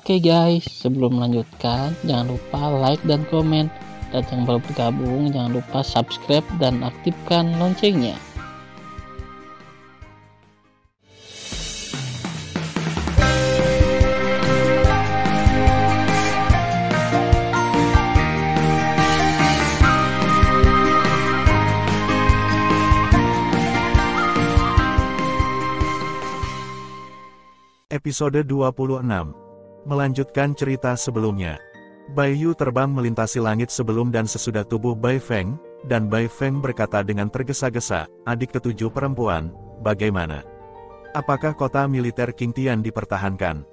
Oke guys, sebelum melanjutkan, jangan lupa like dan komen. Dan yang baru bergabung, jangan lupa subscribe dan aktifkan loncengnya. Episode 26. Melanjutkan cerita sebelumnya. Bai Yu terbang melintasi langit sebelum dan sesudah tubuh Bai Feng, dan Bai Feng berkata dengan tergesa-gesa, "Adik ketujuh perempuan, bagaimana? Apakah kota militer King Tian dipertahankan?"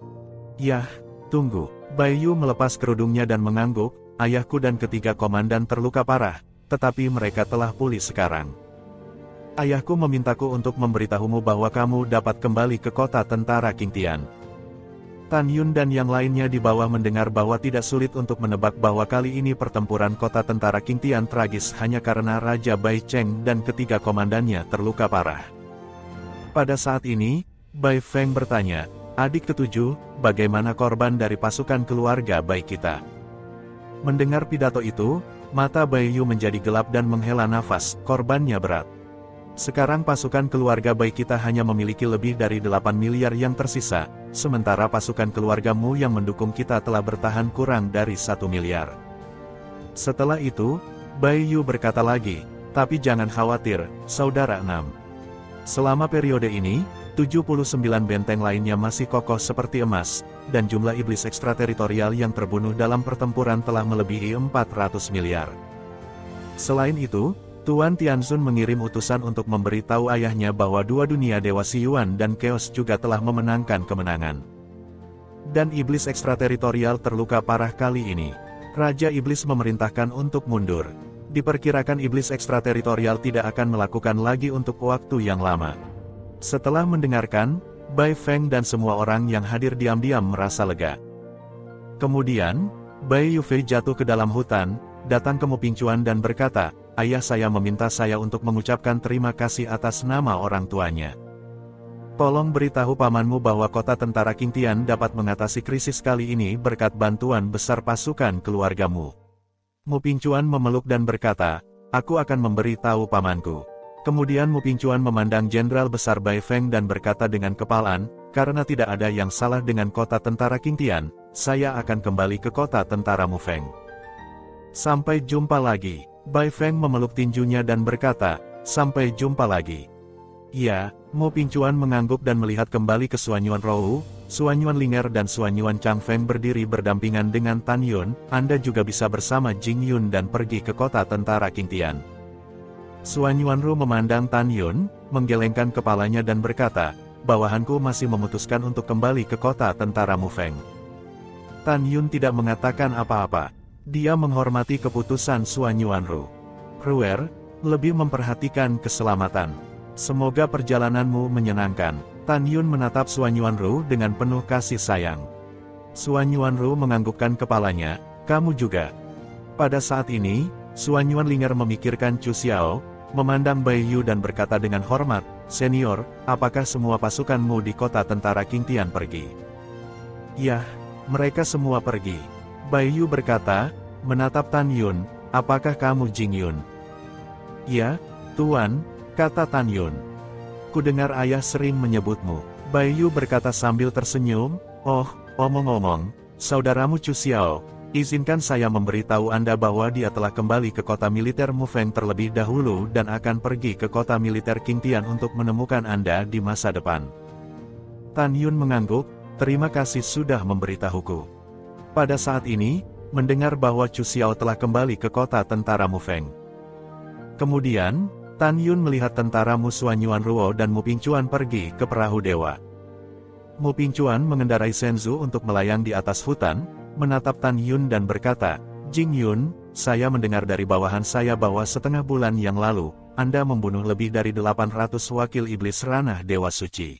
"Yah, tunggu." Bai Yu melepas kerudungnya dan mengangguk, "Ayahku dan ketiga komandan terluka parah, tetapi mereka telah pulih sekarang. Ayahku memintaku untuk memberitahumu bahwa kamu dapat kembali ke kota tentara King Tian." Tan Yun dan yang lainnya di bawah mendengar bahwa tidak sulit untuk menebak bahwa kali ini pertempuran kota tentara King Tian tragis hanya karena Raja Bai Cheng dan ketiga komandannya terluka parah. Pada saat ini, Bai Feng bertanya, "Adik ketujuh, bagaimana korban dari pasukan keluarga Bai kita?" Mendengar pidato itu, mata Bai Yu menjadi gelap dan menghela nafas, "Korbannya berat. Sekarang pasukan keluarga Bai kita hanya memiliki lebih dari 8 miliar yang tersisa, sementara pasukan keluargamu yang mendukung kita telah bertahan kurang dari 1 miliar. Setelah itu, Bai Yu berkata lagi, "Tapi jangan khawatir, Saudara Enam. Selama periode ini, 79 benteng lainnya masih kokoh seperti emas, dan jumlah iblis ekstrateritorial yang terbunuh dalam pertempuran telah melebihi 400 miliar. Selain itu, Tuan Tianzun mengirim utusan untuk memberitahu ayahnya bahwa dua dunia Dewa Siyuan dan Chaos juga telah memenangkan kemenangan. Dan iblis ekstrateritorial terluka parah kali ini. Raja Iblis memerintahkan untuk mundur. Diperkirakan iblis ekstrateritorial tidak akan melakukan lagi untuk waktu yang lama." Setelah mendengarkan, Bai Feng dan semua orang yang hadir diam-diam merasa lega. Kemudian, Bai Yufei jatuh ke dalam hutan, datang ke Mu Pingcuan dan berkata, "Ayah saya meminta saya untuk mengucapkan terima kasih atas nama orang tuanya. Tolong beritahu pamanmu bahwa kota tentara King Tian dapat mengatasi krisis kali ini berkat bantuan besar pasukan keluargamu." Mu Pingcuan memeluk dan berkata, "Aku akan memberitahu pamanku." Kemudian Mu Pingcuan memandang Jenderal Besar Bai Feng dan berkata dengan kepalan, "Karena tidak ada yang salah dengan kota tentara King Tian, saya akan kembali ke kota tentara Mu Feng. Sampai jumpa lagi." Bai Feng memeluk tinjunya dan berkata, "Sampai jumpa lagi." "Ya." Mu Pingcuan mengangguk dan melihat kembali ke Suanyuan Rou, Suanyuan Linger dan Suanyuan Chang Feng berdiri berdampingan dengan Tan Yun. "Anda juga bisa bersama Jing Yun dan pergi ke kota tentara King Tian." Suanyuan Rou memandang Tan Yun, menggelengkan kepalanya dan berkata, "Bawahanku masih memutuskan untuk kembali ke kota tentara Mu Feng." Tan Yun tidak mengatakan apa-apa. Dia menghormati keputusan Suanyuan Rou. "Ruer, lebih memperhatikan keselamatan. Semoga perjalananmu menyenangkan." Tan Yun menatap Suanyuan Rou dengan penuh kasih sayang. Suanyuan Rou menganggukkan kepalanya, "Kamu juga." Pada saat ini, Suanyuan Linger memikirkan Chu Xiao, memandang Bai Yu dan berkata dengan hormat, "Senior, apakah semua pasukanmu di kota tentara King Tian pergi?" "Yah, mereka semua pergi." Bai Yu berkata, menatap Tan Yun, "Apakah kamu Jing Yun?" "Ya, Tuan," kata Tan Yun. "Kudengar ayah sering menyebutmu." Bai Yu berkata sambil tersenyum, "Oh, omong-omong, saudaramu Chu Xiao, izinkan saya memberitahu Anda bahwa dia telah kembali ke kota militer Mu Feng terlebih dahulu dan akan pergi ke kota militer King Tian untuk menemukan Anda di masa depan." Tan Yun mengangguk, "Terima kasih sudah memberitahuku." Pada saat ini, mendengar bahwa Chu Xiao telah kembali ke kota tentara Mu Feng. Kemudian, Tan Yun melihat tentara Mu Suanyuan Ruo dan Mu Pingcuan pergi ke perahu dewa. Mu Pingcuan mengendarai Shenzhou untuk melayang di atas hutan, menatap Tan Yun dan berkata, "Jing Yun, saya mendengar dari bawahan saya bahwa setengah bulan yang lalu, Anda membunuh lebih dari 800 wakil iblis ranah Dewa Suci.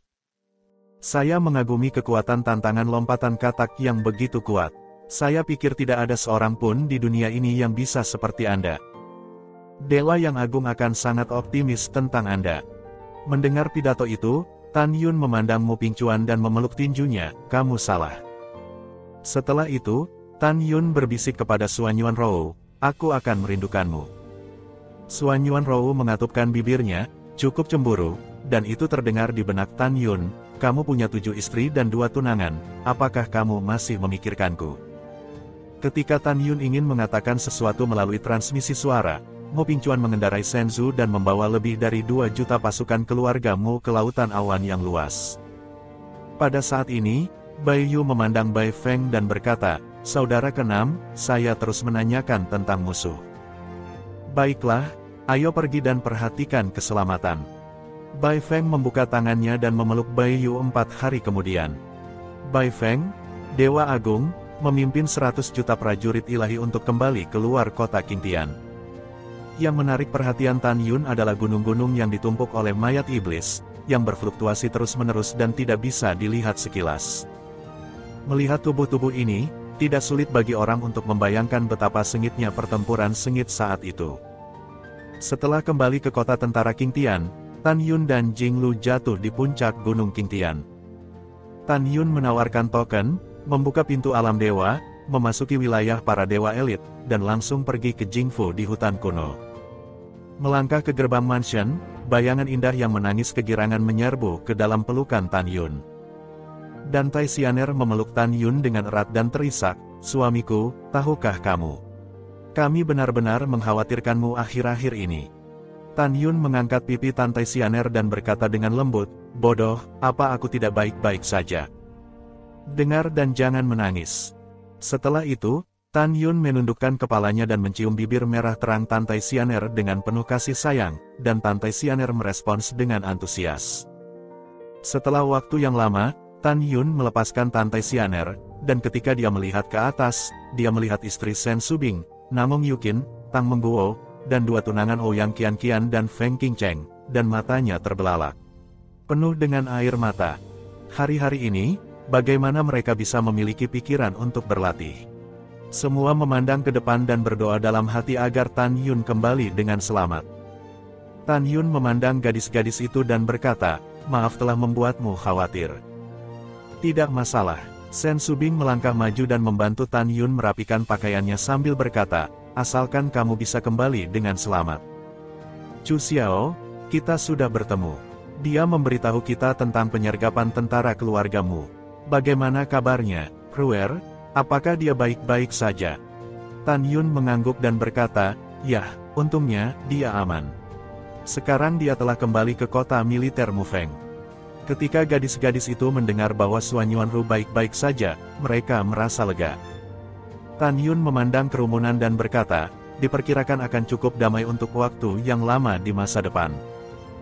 Saya mengagumi kekuatan tantangan lompatan katak yang begitu kuat. Saya pikir tidak ada seorang pun di dunia ini yang bisa seperti Anda. Dewa yang agung akan sangat optimis tentang Anda." Mendengar pidato itu, Tan Yun memandang Mu Pingcuan dan memeluk tinjunya, "Kamu salah. Setelah itu, Tan Yun berbisik kepada Xuan Yuanrou, aku akan merindukanmu. Xuan Yuanrou mengatupkan bibirnya, cukup cemburu, dan itu terdengar di benak Tan Yun, kamu punya 7 istri dan 2 tunangan, apakah kamu masih memikirkanku? Ketika Tan Yun ingin mengatakan sesuatu melalui transmisi suara, Mo Pingchuan mengendarai Shenzhou dan membawa lebih dari 2 juta pasukan keluarga Mo ke lautan awan yang luas. Pada saat ini, Bai Yu memandang Bai Feng dan berkata, saudara keenam, saya terus menanyakan tentang musuh. Baiklah, ayo pergi dan perhatikan keselamatan. Bai Feng membuka tangannya dan memeluk Bai Yu 4 hari kemudian. Bai Feng, Dewa Agung, memimpin 100 juta prajurit ilahi untuk kembali keluar kota Qingtian. Yang menarik perhatian Tan Yun adalah gunung-gunung yang ditumpuk oleh mayat iblis, yang berfluktuasi terus-menerus dan tidak bisa dilihat sekilas. Melihat tubuh-tubuh ini, tidak sulit bagi orang untuk membayangkan betapa sengitnya pertempuran sengit saat itu. Setelah kembali ke kota tentara Qingtian, Tan Yun dan Jing Lu jatuh di puncak gunung Qingtian. Tan Yun menawarkan token, membuka pintu alam dewa, memasuki wilayah para dewa elit, dan langsung pergi ke Jingfu di hutan kuno. Melangkah ke gerbang mansion, bayangan indah yang menangis kegirangan menyerbu ke dalam pelukan Tan Yun. Dan Tai Xianer memeluk Tan Yun dengan erat dan terisak, suamiku, tahukah kamu? Kami benar-benar mengkhawatirkanmu akhir-akhir ini. Tan Yun mengangkat pipi Tai Xianer dan berkata dengan lembut, bodoh, apa aku tidak baik-baik saja? Dengar dan jangan menangis. Setelah itu, Tan Yun menundukkan kepalanya dan mencium bibir merah terang Tai Xianer dengan penuh kasih sayang, dan Tai Xianer merespons dengan antusias. Setelah waktu yang lama, Tan Yun melepaskan Tai Xianer, dan ketika dia melihat ke atas, dia melihat istri Shen Subing, Namong Yukin, Tang Mengguo, dan 2 tunangan Ouyang Qianqian dan Feng Qingcheng, dan matanya terbelalak. Penuh dengan air mata. Hari-hari ini, bagaimana mereka bisa memiliki pikiran untuk berlatih? Semua memandang ke depan dan berdoa dalam hati agar Tan Yun kembali dengan selamat. Tan Yun memandang gadis-gadis itu dan berkata, maaf telah membuatmu khawatir. Tidak masalah. Shen Subing melangkah maju dan membantu Tan Yun merapikan pakaiannya sambil berkata, asalkan kamu bisa kembali dengan selamat. Chu Xiao, kita sudah bertemu. Dia memberitahu kita tentang penyergapan tentara keluargamu. Bagaimana kabarnya, Ruer? Apakah dia baik-baik saja? Tan Yun mengangguk dan berkata, yah, untungnya, dia aman. Sekarang dia telah kembali ke kota militer Mufeng. Ketika gadis-gadis itu mendengar bahwa Xuan Yuanrou baik-baik saja, mereka merasa lega. Tan Yun memandang kerumunan dan berkata, diperkirakan akan cukup damai untuk waktu yang lama di masa depan.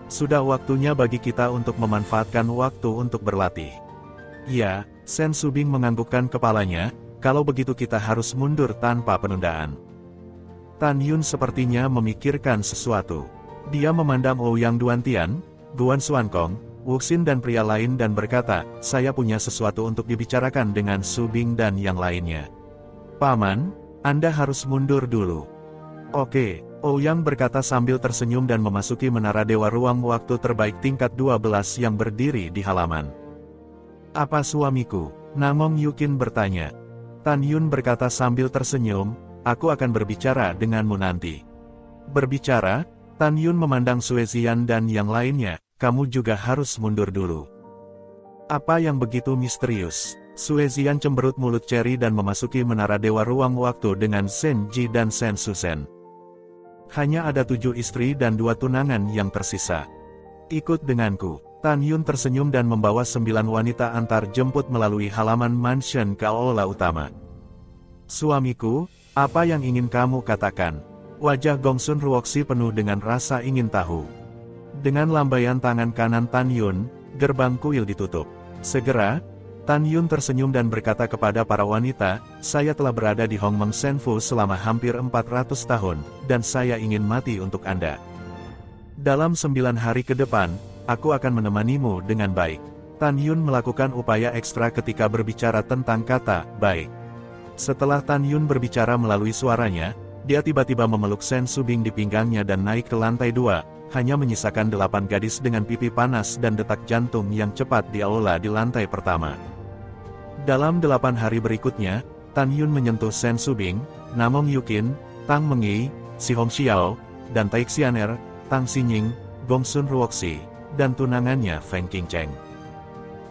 Sudah waktunya bagi kita untuk memanfaatkan waktu untuk berlatih. Ya, Shen Subing menganggukkan kepalanya, kalau begitu kita harus mundur tanpa penundaan. Tan Yun sepertinya memikirkan sesuatu. Dia memandang Ouyang Duantian, Guan Xuankong, Wuxin dan pria lain dan berkata, saya punya sesuatu untuk dibicarakan dengan Subing dan yang lainnya. Paman, Anda harus mundur dulu. Oke, Ouyang berkata sambil tersenyum dan memasuki menara Dewa Ruang Waktu terbaik tingkat 12 yang berdiri di halaman. Apa suamiku? Namong Yukin bertanya. Tan Yun berkata sambil tersenyum, aku akan berbicara denganmu nanti. Berbicara, Tan Yun memandang Sue Zian dan yang lainnya, kamu juga harus mundur dulu. Apa yang begitu misterius? Sue Zian cemberut mulut Cherry dan memasuki menara Dewa Ruang Waktu dengan Shen Ji dan Shen Susen. Hanya ada 7 istri dan 2 tunangan yang tersisa. Ikut denganku. Tan Yun tersenyum dan membawa 9 wanita antar jemput melalui halaman mansion ke aula utama. Suamiku, apa yang ingin kamu katakan? Wajah Gongsun Ruoxi penuh dengan rasa ingin tahu. Dengan lambaian tangan kanan Tan Yun, gerbang kuil ditutup. Segera, Tan Yun tersenyum dan berkata kepada para wanita, saya telah berada di Hongmeng Senfu selama hampir 400 tahun, dan saya ingin mati untuk Anda. Dalam 9 hari ke depan, aku akan menemanimu dengan baik. Tan Yun melakukan upaya ekstra ketika berbicara tentang kata, baik. Setelah Tan Yun berbicara melalui suaranya, dia tiba-tiba memeluk Shen Subing di pinggangnya dan naik ke lantai 2, hanya menyisakan 8 gadis dengan pipi panas dan detak jantung yang cepat di aula di lantai pertama. Dalam 8 hari berikutnya, Tan Yun menyentuh Shen Subing, Namong Yukin, Tang Mengyi, Si Hong Xiao, dan Tai Xianer, Tang Xinying, Gong Sun Ruoxi, dan tunangannya Feng Qingcheng.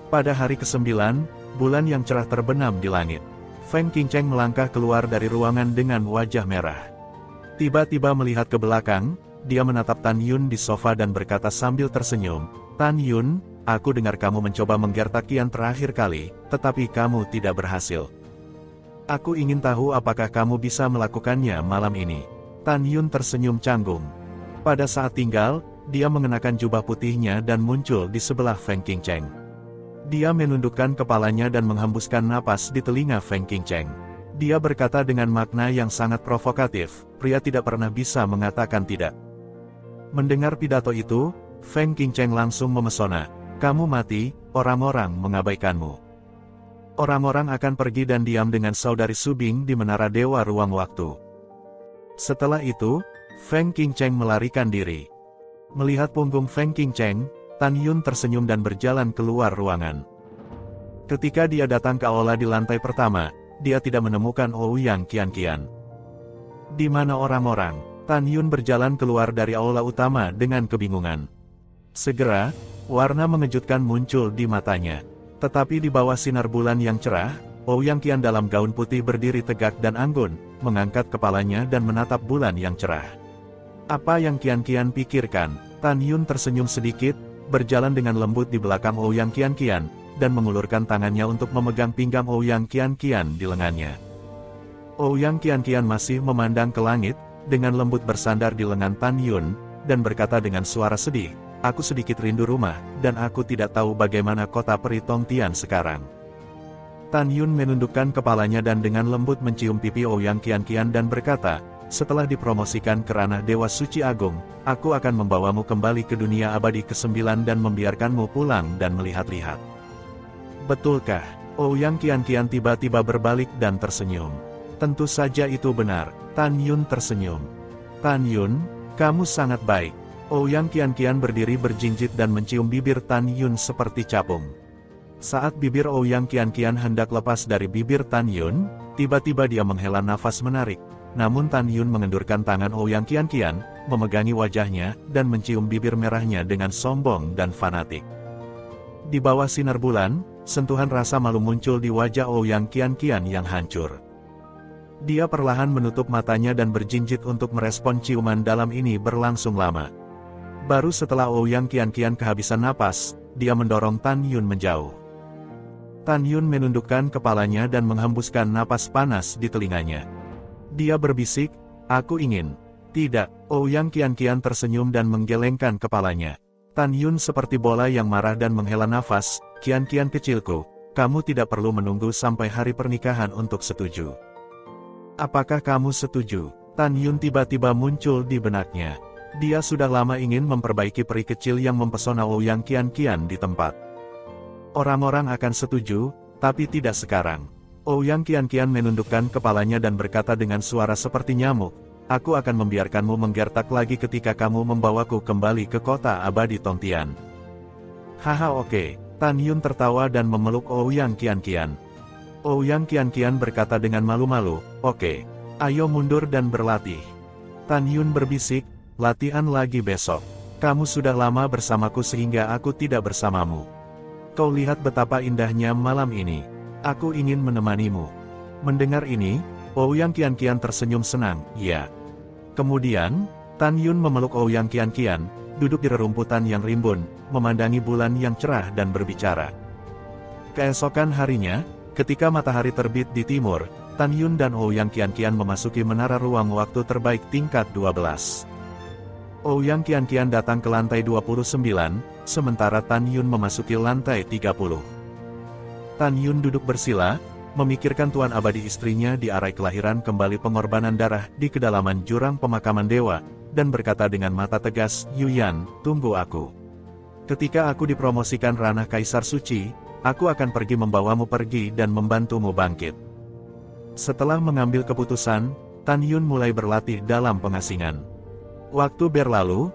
Pada hari ke-9, bulan yang cerah terbenam di langit. Feng Qingcheng melangkah keluar dari ruangan dengan wajah merah. Tiba-tiba melihat ke belakang, dia menatap Tan Yun di sofa dan berkata sambil tersenyum, "Tan Yun, aku dengar kamu mencoba menggertak Qian terakhir kali, tetapi kamu tidak berhasil. Aku ingin tahu apakah kamu bisa melakukannya malam ini." Tan Yun tersenyum canggung. Pada saat tinggal, dia mengenakan jubah putihnya dan muncul di sebelah Feng Qingcheng. Dia menundukkan kepalanya dan menghembuskan napas di telinga Feng Qingcheng. Dia berkata dengan makna yang sangat provokatif, "Pria tidak pernah bisa mengatakan tidak." Mendengar pidato itu, Feng Qingcheng langsung memesona. "Kamu mati, orang-orang mengabaikanmu. Orang-orang akan pergi dan diam dengan saudari Subing di Menara Dewa Ruang Waktu." Setelah itu, Feng Qingcheng melarikan diri. Melihat punggung Feng Qingcheng, Tan Yun tersenyum dan berjalan keluar ruangan. Ketika dia datang ke aula di lantai pertama, dia tidak menemukan Ouyang Qian. Di mana orang-orang? Tan Yun berjalan keluar dari aula utama dengan kebingungan. Segera, warna mengejutkan muncul di matanya. Tetapi di bawah sinar bulan yang cerah, Ouyang Qian dalam gaun putih berdiri tegak dan anggun, mengangkat kepalanya dan menatap bulan yang cerah. Apa yang Qian pikirkan? Tan Yun tersenyum sedikit, berjalan dengan lembut di belakang Ouyang Qian, dan mengulurkan tangannya untuk memegang pinggang Ouyang Qian di lengannya. Ouyang Qian masih memandang ke langit, dengan lembut bersandar di lengan Tan Yun, dan berkata dengan suara sedih, "Aku sedikit rindu rumah, dan aku tidak tahu bagaimana kota peri Tongtian sekarang." Tan Yun menundukkan kepalanya dan dengan lembut mencium pipi Ouyang Qian dan berkata, "Setelah dipromosikan ke ranah Dewa Suci Agung, aku akan membawamu kembali ke dunia abadi ke-9 dan membiarkanmu pulang dan melihat-lihat." "Betulkah?" Ouyang Qian tiba-tiba berbalik dan tersenyum. "Tentu saja itu benar." Tan Yun tersenyum. "Tan Yun, kamu sangat baik." Ouyang Qian berdiri berjinjit dan mencium bibir Tan Yun seperti capung. Saat bibir Ouyang Qian hendak lepas dari bibir Tan Yun, tiba-tiba dia menghela nafas menarik. Namun Tan Yun mengendurkan tangan Ouyang Qian, memegangi wajahnya, dan mencium bibir merahnya dengan sombong dan fanatik. Di bawah sinar bulan, sentuhan rasa malu muncul di wajah Ouyang Qian yang hancur. Dia perlahan menutup matanya dan berjinjit untuk merespon ciuman dalam ini berlangsung lama. Baru setelah Ouyang Qian kehabisan napas, dia mendorong Tan Yun menjauh. Tan Yun menundukkan kepalanya dan menghembuskan napas panas di telinganya. Dia berbisik, "Aku ingin." "Tidak." Ouyang Qian tersenyum dan menggelengkan kepalanya. Tan Yun seperti bola yang marah dan menghela nafas, "Qian kecilku, kamu tidak perlu menunggu sampai hari pernikahan untuk setuju." "Apakah kamu setuju?" Tan Yun tiba-tiba muncul di benaknya. Dia sudah lama ingin memperbaiki peri kecil yang mempesona Ouyang Qian di tempat. Orang-orang akan setuju, tapi tidak sekarang. Ouyang Qian menundukkan kepalanya dan berkata dengan suara seperti nyamuk, "Aku akan membiarkanmu menggertak lagi ketika kamu membawaku kembali ke kota abadi Tongtian." "Haha, oke." Tan Yun tertawa dan memeluk Ouyang Qian. Ouyang Qian berkata dengan malu-malu, "Oke, ayo mundur dan berlatih." Tan Yun berbisik, "Latihan lagi besok. Kamu sudah lama bersamaku sehingga aku tidak bersamamu. Kau lihat betapa indahnya malam ini. Aku ingin menemanimu." Mendengar ini, Ouyang Qian tersenyum senang, "Ya." Kemudian, Tan Yun memeluk Ouyang Qian, duduk di rerumputan yang rimbun, memandangi bulan yang cerah dan berbicara. Keesokan harinya, ketika matahari terbit di timur, Tan Yun dan Ouyang Qian memasuki menara ruang waktu terbaik tingkat 12. Ouyang Qian datang ke lantai 29, sementara Tan Yun memasuki lantai 30. Tan Yun duduk bersila, memikirkan tuan abadi istrinya di arai kelahiran kembali pengorbanan darah di kedalaman jurang pemakaman dewa, dan berkata dengan mata tegas, "Yuyan, tunggu aku. Ketika aku dipromosikan ranah Kaisar Suci, aku akan pergi membawamu pergi dan membantumu bangkit." Setelah mengambil keputusan, Tan Yun mulai berlatih dalam pengasingan. Waktu berlalu.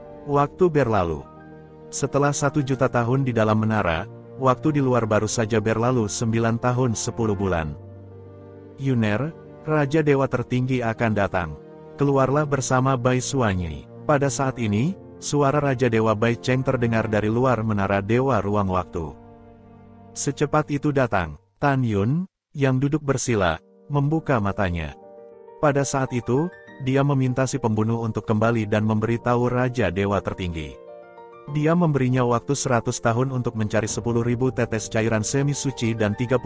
Setelah 1 juta tahun di dalam menara, waktu di luar baru saja berlalu 9 tahun 10 bulan. Yuner, Raja Dewa Tertinggi akan datang. Keluarlah bersama Bai Suanyi. Pada saat ini, suara Raja Dewa Bai Cheng terdengar dari luar menara Dewa Ruang Waktu. Secepat itu datang, Tan Yun, yang duduk bersila, membuka matanya. Pada saat itu, dia meminta si pembunuh untuk kembali dan memberitahu Raja Dewa Tertinggi. Dia memberinya waktu 100 tahun untuk mencari 10.000 tetes cairan semi suci dan 30.000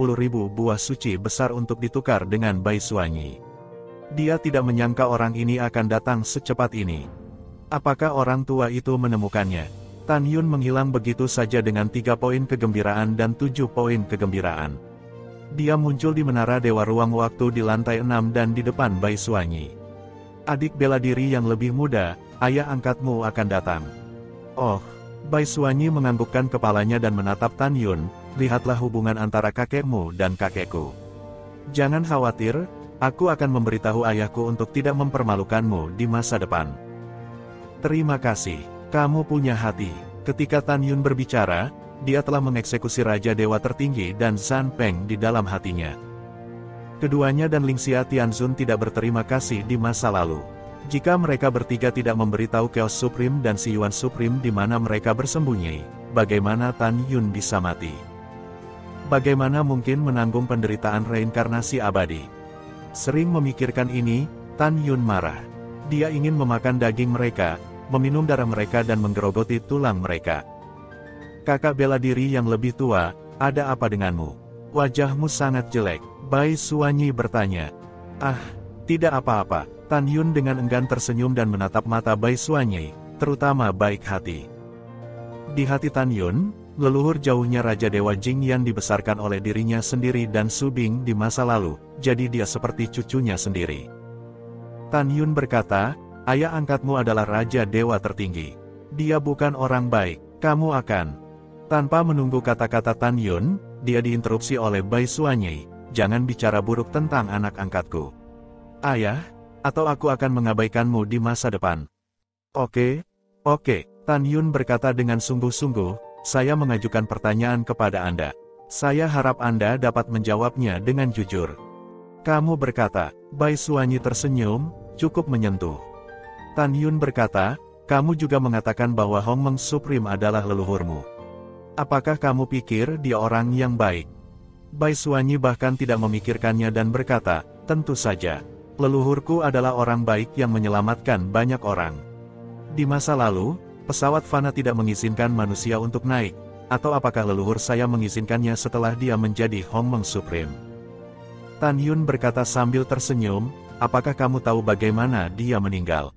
buah suci besar untuk ditukar dengan Bai Suanyi. Dia tidak menyangka orang ini akan datang secepat ini. Apakah orang tua itu menemukannya? Tan Yun menghilang begitu saja dengan 3 poin kegembiraan dan 7 poin kegembiraan. Dia muncul di menara Dewa Ruang Waktu di lantai 6 dan di depan Bai Suanyi. Adik bela diri yang lebih muda, ayah angkatmu akan datang. Oh, Bai Suanyi menganggukkan kepalanya dan menatap Tan Yun, lihatlah hubungan antara kakekmu dan kakekku. Jangan khawatir, aku akan memberitahu ayahku untuk tidak mempermalukanmu di masa depan. Terima kasih, kamu punya hati. Ketika Tan Yun berbicara, dia telah mengeksekusi Raja Dewa Tertinggi dan Zhan Peng di dalam hatinya. Keduanya dan Lingxia Tianzun tidak berterima kasih di masa lalu. Jika mereka bertiga tidak memberitahu Chaos Supreme dan Si Yuan Supreme di mana mereka bersembunyi, bagaimana Tan Yun bisa mati? Bagaimana mungkin menanggung penderitaan reinkarnasi abadi? Sering memikirkan ini, Tan Yun marah. Dia ingin memakan daging mereka, meminum darah mereka dan menggerogoti tulang mereka. Kakak bela diri yang lebih tua, ada apa denganmu? Wajahmu sangat jelek, Bai Suanyi bertanya. Ah, tidak apa-apa. Tan Yun dengan enggan tersenyum dan menatap mata Bai Suanyi, terutama baik hati. Di hati Tan Yun, leluhur jauhnya Raja Dewa Jing yang dibesarkan oleh dirinya sendiri dan Su Bing di masa lalu, jadi dia seperti cucunya sendiri. Tan Yun berkata, ayah angkatmu adalah Raja Dewa Tertinggi. Dia bukan orang baik, kamu akan. Tanpa menunggu kata-kata Tan Yun, dia diinterupsi oleh Bai Suanyi, jangan bicara buruk tentang anak angkatku. Ayah, atau aku akan mengabaikanmu di masa depan. Oke, Tan Yun berkata dengan sungguh-sungguh, saya mengajukan pertanyaan kepada Anda. Saya harap Anda dapat menjawabnya dengan jujur. Kamu berkata, Bai Suanyi tersenyum, cukup menyentuh. Tan Yun berkata, kamu juga mengatakan bahwa Hong Meng Supreme adalah leluhurmu. Apakah kamu pikir dia orang yang baik? Bai Suanyi bahkan tidak memikirkannya dan berkata, tentu saja. Leluhurku adalah orang baik yang menyelamatkan banyak orang. Di masa lalu, pesawat Fana tidak mengizinkan manusia untuk naik, atau apakah leluhur saya mengizinkannya setelah dia menjadi Hong Meng Supreme? Tan Yun berkata sambil tersenyum, apakah kamu tahu bagaimana dia meninggal?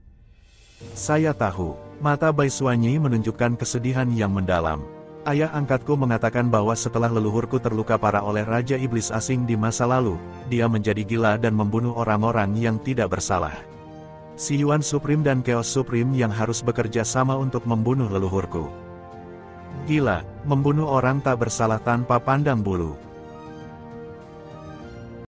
Saya tahu. Mata Bai Suanyi menunjukkan kesedihan yang mendalam. Ayah angkatku mengatakan bahwa setelah leluhurku terluka parah oleh Raja Iblis asing di masa lalu, dia menjadi gila dan membunuh orang-orang yang tidak bersalah. Si Yuan Supreme dan Chaos Supreme yang harus bekerja sama untuk membunuh leluhurku. Gila, membunuh orang tak bersalah tanpa pandang bulu.